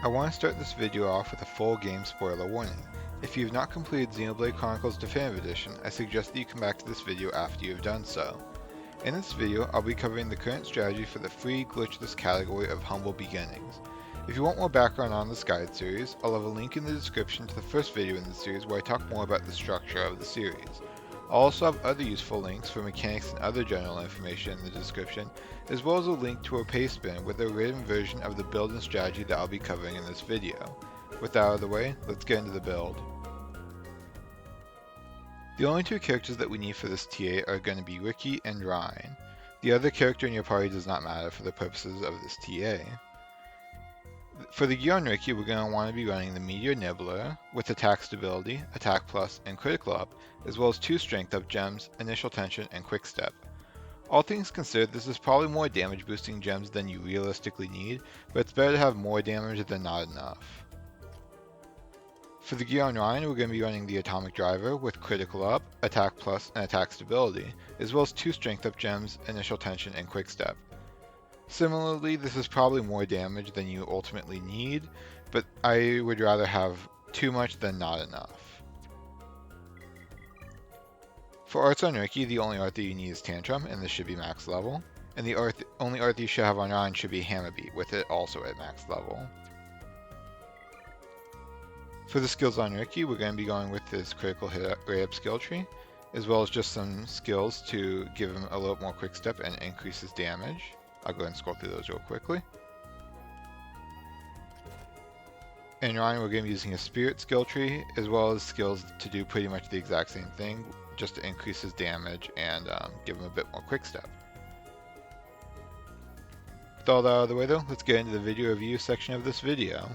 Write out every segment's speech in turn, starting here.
I want to start this video off with a full game spoiler warning. If you have not completed Xenoblade Chronicles Definitive Edition, I suggest that you come back to this video after you have done so. In this video, I'll be covering the current strategy for the free glitchless category of Humble Beginnings. If you want more background on this guide series, I'll have a link in the description to the first video in the series where I talk more about the structure of the series. I'll also have other useful links for mechanics and other general information in the description, as well as a link to a Pastebin with a written version of the build and strategy that I'll be covering in this video. With that out of the way, let's get into the build. The only two characters that we need for this TA are going to be Ricky and Ryan. The other character in your party does not matter for the purposes of this TA. For the gear on Ricky, we're going to want to be running the Meteor Nibbler with attack stability, attack plus, and critical up, as well as 2 strength up gems, initial tension, and quick step. All things considered, this is probably more damage boosting gems than you realistically need, but it's better to have more damage than not enough. For the gear on Ryan, we're going to be running the Atomic Driver with critical up, attack plus, and attack stability, as well as 2 strength up gems, initial tension, and quick step. Similarly, this is probably more damage than you ultimately need, but I would rather have too much than not enough. For arts on Ricky, the only art that you need is Tantrum, and this should be max level. And the only art that you should have on Ryan should be Hammer Beat, with it also at max level. For the skills on Ricky, we're going to be going with his critical hit rate up skill tree, as well as just some skills to give him a little more quick step and increase his damage. I'll go ahead and scroll through those real quickly. In Ryan, we're going to be using a Spirit skill tree, as well as skills to do pretty much the exact same thing, just to increase his damage and give him a bit more quick step. With all that out of the way though, let's get into the video review section of this video.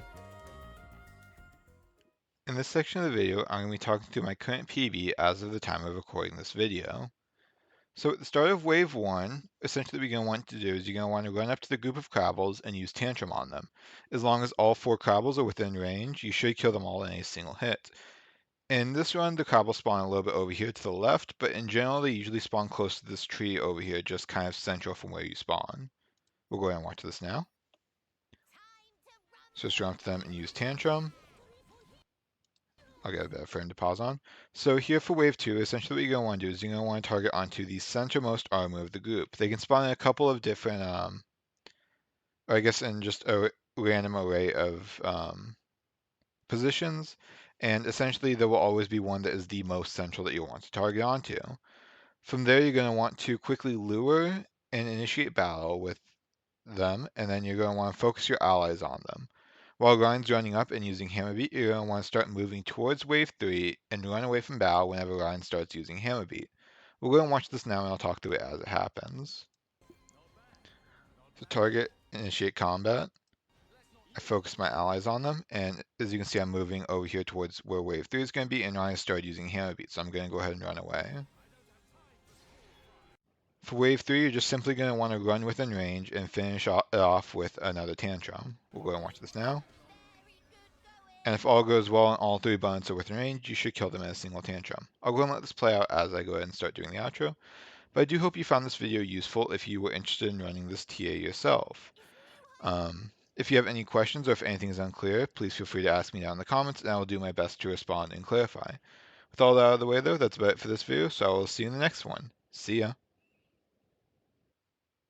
In this section of the video, I'm going to be talking through my current PB as of the time of recording this video. So at the start of Wave 1, essentially what you're going to want to do is you're going to want to run up to the group of Crabbles and use Tantrum on them. As long as all 4 Crabbles are within range, you should kill them all in a single hit. In this run, the Crabbles spawn a little bit over here to the left, but in general they usually spawn close to this tree over here, just kind of central from where you spawn. We'll go ahead and watch this now. So just run up to them and use Tantrum. I'll get a better frame to pause on. So here for Wave 2, essentially what you're going to want to do is you're going to want to target onto the centermost armor of the group. They can spawn in a couple of different, or I guess in just a random array of positions, and essentially there will always be one that is the most central that you'll want to target onto. From there, you're going to want to quickly lure and initiate battle with them, and then you're going to want to focus your allies on them. While Ryan's running up and using Hammer Beat, you're going to want to start moving towards Wave 3 and run away from battle whenever Ryan starts using Hammer Beat. We'll go and watch this now and I'll talk through it as it happens. So target, initiate combat. I focus my allies on them, and as you can see I'm moving over here towards where Wave 3 is going to be, and Ryan started using Hammer Beat, so I'm going to go ahead and run away. For Wave 3, you're just simply going to want to run within range and finish it off with another Tantrum. We'll go and watch this now. And if all goes well and all 3 opponents are within range, you should kill them in a single Tantrum. I'll go and let this play out as I go ahead and start doing the outro. But I do hope you found this video useful if you were interested in running this TA yourself. If you have any questions or if anything is unclear, please feel free to ask me down in the comments and I will do my best to respond and clarify. With all that out of the way though, that's about it for this video, so I will see you in the next one. See ya!